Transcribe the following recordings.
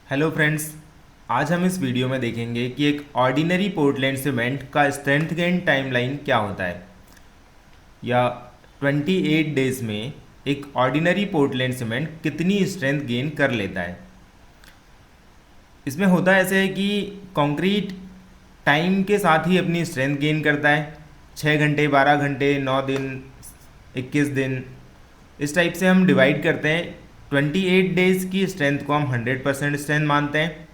Hello friends, आज हम इस वीडियो में देखेंगे कि एक ऑर्डिनरी पोर्टलैंड सीमेंट का स्ट्रेंथ गेन टाइमलाइन क्या होता है, या 28 डेज में एक ऑर्डिनरी पोर्टलैंड सीमेंट कितनी स्ट्रेंथ गेन कर लेता है। इसमें होता ऐसे है कि कंक्रीट टाइम के साथ ही अपनी स्ट्रेंथ गेन करता है। 6 घंटे, 12 घंटे, 9 दिन, 21 दिन, इस टाइप से हम डिवाइड करते हैं। 28 डेज़ की स्ट्रेंथ को हम 100% स्ट्रेंथ मानते हैं।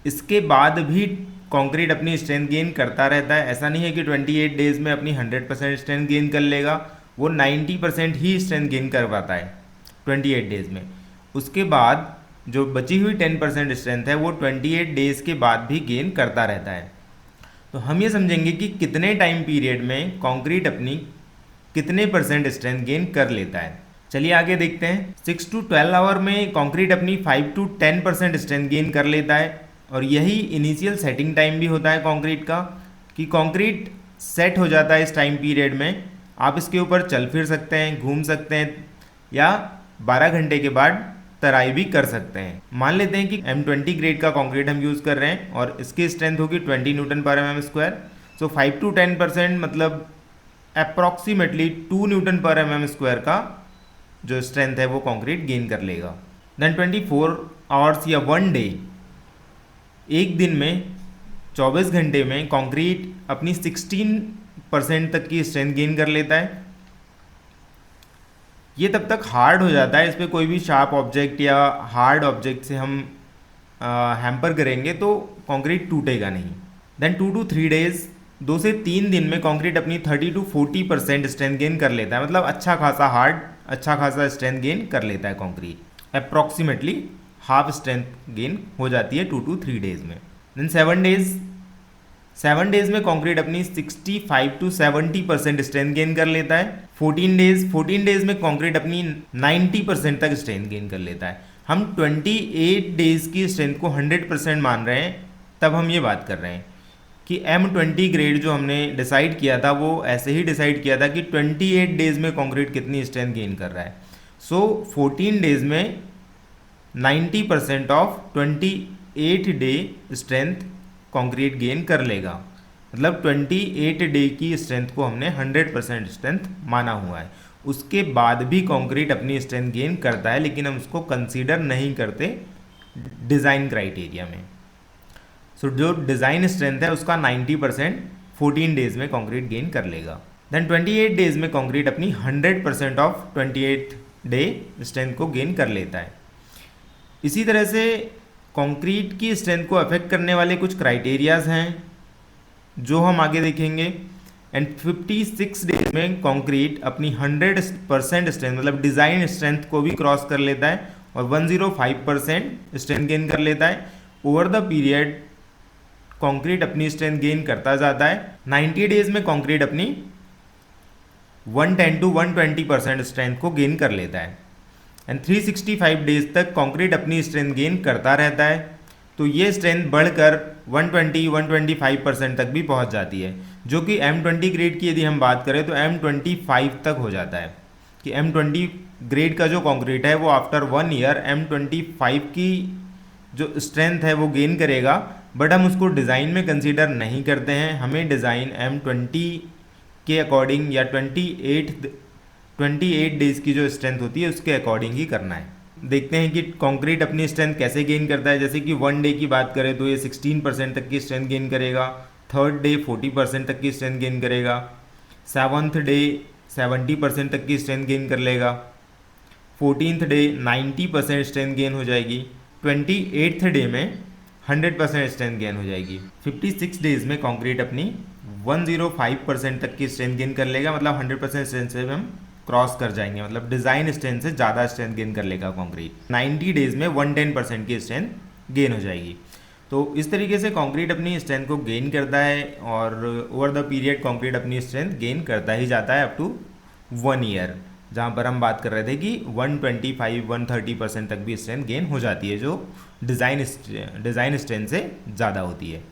इसके बाद भी कंक्रीट अपनी स्ट्रेंथ गेन करता रहता है। ऐसा नहीं है कि 28 डेज़ में अपनी 100% स्ट्रेंथ गेन कर लेगा, वो 90% ही स्ट्रेंथ गेन कर पाता है 28 डेज़ में। उसके बाद जो बची हुई 10% स्ट्रेंथ है वो 28 डेज़ के बाद भी गेन करता रहता है। तो हम ये समझेंगे कि कितने टाइम पीरियड में कंक्रीट अपनी कितने परसेंट स्ट्रेंथ गेन कर लेता है। चलिए आगे देखते हैं। 6 to 12 आवर में कंक्रीट अपनी 5 to 10% स्ट्रेंथ गेन कर लेता है, और यही इनिशियल सेटिंग टाइम भी होता है कंक्रीट का, कि कंक्रीट सेट हो जाता है इस टाइम पीरियड में। आप इसके ऊपर चल फिर सकते हैं, घूम सकते हैं, या 12 घंटे के बाद तराई भी कर सकते हैं। मान लेते हैं कि M20 ग्रेड का कंक्रीट हम यूज़ कर रहे हैं और इसकी स्ट्रेंथ होगी 20 न्यूटन पर mm²। सो 5 to 10% मतलब अप्रॉक्सीमेटली 2 न्यूटन पर mm² का जो स्ट्रेंथ है वो कंक्रीट गेन कर लेगा। देन 24 आवर्स या 1 डे, एक दिन में 24 घंटे में कंक्रीट अपनी 16% तक की स्ट्रेंथ गेन कर लेता है। ये तब तक हार्ड हो जाता है, इस पर कोई भी शार्प ऑब्जेक्ट या हार्ड ऑब्जेक्ट से हम हैम्पर करेंगे तो कंक्रीट टूटेगा नहीं। देन 2 to 3 डेज, 2 से 3 दिन में कंक्रीट अपनी 30 to 40% स्ट्रेंथ गेन कर लेता है। मतलब अच्छा खासा हार्ड, अच्छा खासा स्ट्रेंथ गेन कर लेता है concrete. Approximately half strength gain हो जाती है 2 to 3 डेज में। देन 7 डेज में कंक्रीट अपनी 65 to 70% स्ट्रेंथ गेन कर लेता है। 14 डेज में कंक्रीट अपनी 90% तक स्ट्रेंथ गेन कर लेता है। हम 28 डेज की स्ट्रेंथ को 100% मान रहे हैं, तब हम ये बात कर रहे हैं कि M20 ग्रेड जो हमने डिसाइड किया था वो ऐसे ही डिसाइड किया था कि 28 डेज में कंक्रीट कितनी स्ट्रेंथ गेन कर रहा है। सो 14 डेज में 90% of 28 day strength concrete gain कर लेगा। मतलब 28 डे की स्ट्रेंथ को हमने 100% स्ट्रेंथ माना हुआ है। उसके बाद भी कंक्रीट अपनी स्ट्रेंथ गेन करता है, लेकिन हम उसको कंसीडर नहीं करते डिज़ाइन क्राइटेरिया में। सो जो डिज़ाइन स्ट्रेंथ है उसका 90% 14 डेज में कंक्रीट गेन कर लेगा। देन 28 डेज में कंक्रीट अपनी 100% ऑफ 28 डे स्ट्रेंथ को गेन कर लेता है। इसी तरह से कंक्रीट की स्ट्रेंथ को अफेक्ट करने वाले कुछ क्राइटेरियाज हैं जो हम आगे देखेंगे। एंड 56 डेज में कंक्रीट अपनी 100% स्ट्रेंथ मतलब डिज़ाइन स्ट्रेंथ को भी क्रॉस कर लेता है और 105% स्ट्रेंथ गेन कर लेता है। ओवर द पीरियड कंक्रीट अपनी स्ट्रेंथ गेन करता जाता है। 90 डेज में कंक्रीट अपनी 110 to 120% स्ट्रेंथ को गेन कर लेता है। एंड 365 डेज तक कंक्रीट अपनी स्ट्रेंथ गेन करता रहता है। तो ये स्ट्रेंथ बढ़कर 120-125% तक भी पहुंच जाती है, जो कि M20 ग्रेड की यदि हम बात करें तो M25 तक हो जाता है। कि M20 ग्रेड का जो कंक्रीट है वो आफ्टर 1 ईयर M25 की जो स्ट्रेंथ है वो गेन करेगा, बट हम उसको डिज़ाइन में कंसीडर नहीं करते हैं। हमें डिज़ाइन M20 के अकॉर्डिंग या 28 डेज की जो स्ट्रेंथ होती है उसके अकॉर्डिंग ही करना है। देखते हैं कि कंक्रीट अपनी स्ट्रेंथ कैसे गेन करता है। जैसे कि 1 डे की बात करें तो ये 16% तक की स्ट्रेंथ गेन करेगा। 3rd डे 40% तक की स्ट्रेंथ गेन करेगा। 7th डे 70% तक की स्ट्रेंथ गेन कर लेगा। 14th डे 90% स्ट्रेंथ गेन हो जाएगी। 28th डे में 100% स्ट्रेंथ गेन हो जाएगी। 56 डेज में कंक्रीट अपनी 105% तक की स्ट्रेंथ गेन कर लेगा। मतलब 100% स्ट्रेंथ से हम क्रॉस कर जाएंगे, मतलब डिज़ाइन स्ट्रेंथ से ज़्यादा स्ट्रेंथ गेन कर लेगा कंक्रीट। 90 डेज में 110% की स्ट्रेंथ गेन हो जाएगी। तो इस तरीके से कंक्रीट अपनी स्ट्रेंथ को गेन करता है, और ओवर द पीरियड कंक्रीट अपनी स्ट्रेंथ गेन करता ही जाता है अप टू 1 ईयर, जहाँ पर हम बात कर रहे थे कि 125-130% तक भी स्ट्रेंथ गेन हो जाती है, जो डिज़ाइन स्ट्रेंथ से ज़्यादा होती है।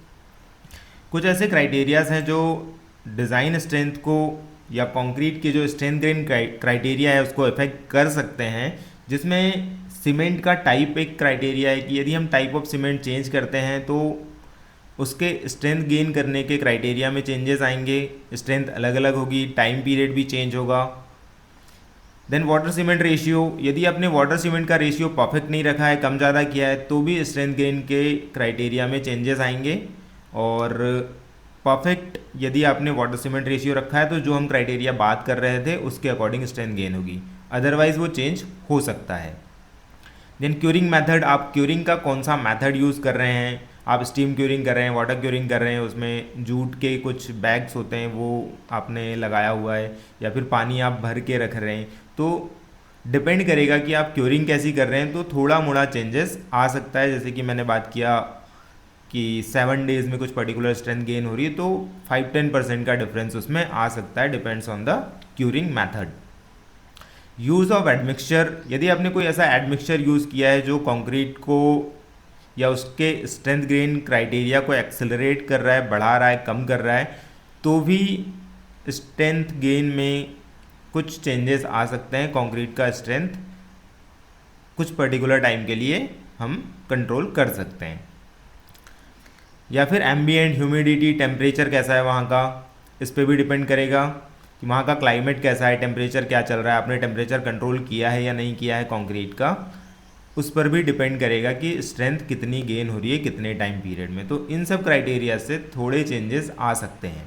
कुछ ऐसे क्राइटेरियाज हैं जो डिज़ाइन स्ट्रेंथ को या कंक्रीट के जो स्ट्रेंथ गेन क्राइटेरिया है उसको इफेक्ट कर सकते हैं, जिसमें सीमेंट का टाइप एक क्राइटेरिया है कि यदि हम टाइप ऑफ सीमेंट चेंज करते हैं तो उसके स्ट्रेंथ गेन करने के क्राइटेरिया में चेंजेस आएंगे, स्ट्रेंथ अलग अलग होगी, टाइम पीरियड भी चेंज होगा। देन वाटर सीमेंट रेशियो, यदि आपने वाटर सीमेंट का रेशियो परफेक्ट नहीं रखा है, कम ज़्यादा किया है, तो भी स्ट्रेंथ गेन के क्राइटेरिया में चेंजेस आएंगे। और परफेक्ट यदि आपने वाटर सीमेंट रेशियो रखा है तो जो हम क्राइटेरिया बात कर रहे थे उसके अकॉर्डिंग स्ट्रेंथ गेन होगी, अदरवाइज वो चेंज हो सकता है। देन क्यूरिंग मेथड, आप क्यूरिंग का कौन सा मेथड यूज़ कर रहे हैं, आप स्टीम क्यूरिंग कर रहे हैं, वाटर क्यूरिंग कर रहे हैं, उसमें जूट के कुछ बैग्स होते हैं वो आपने लगाया हुआ है, या फिर पानी आप भर के रख रहे हैं, तो डिपेंड करेगा कि आप क्यूरिंग कैसी कर रहे हैं। तो थोड़ा मोड़ा चेंजेस आ सकता है, जैसे कि मैंने बात किया कि 7 डेज़ में कुछ पर्टिकुलर स्ट्रेंथ गेन हो रही है, तो 5-10% का डिफरेंस उसमें आ सकता है, depends on the curing method. Use of admixture, यदि आपने कोई ऐसा एडमिक्सचर यूज़ किया है जो कंक्रीट को या उसके स्ट्रेंथ गेन क्राइटेरिया को एक्सेलरेट कर रहा है, बढ़ा रहा है, कम कर रहा है, तो भी स्ट्रेंथ गेन में कुछ चेंजेस आ सकते हैं। कंक्रीट का स्ट्रेंथ कुछ पर्टिकुलर टाइम के लिए हम कंट्रोल कर सकते हैं। या फिर एम्बिएंट ह्यूमिडिटी, टेम्परेचर कैसा है वहाँ का, इस पर भी डिपेंड करेगा कि वहाँ का क्लाइमेट कैसा है, टेम्परेचर क्या चल रहा है, आपने टेम्परेचर कंट्रोल किया है या नहीं किया है कंक्रीट का, उस पर भी डिपेंड करेगा कि स्ट्रेंथ कितनी गेन हो रही है कितने टाइम पीरियड में। तो इन सब क्राइटेरिया से थोड़े चेंजेस आ सकते हैं।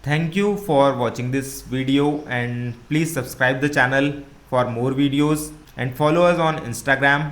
Thank you for watching this video and please subscribe the channel for more videos and follow us on Instagram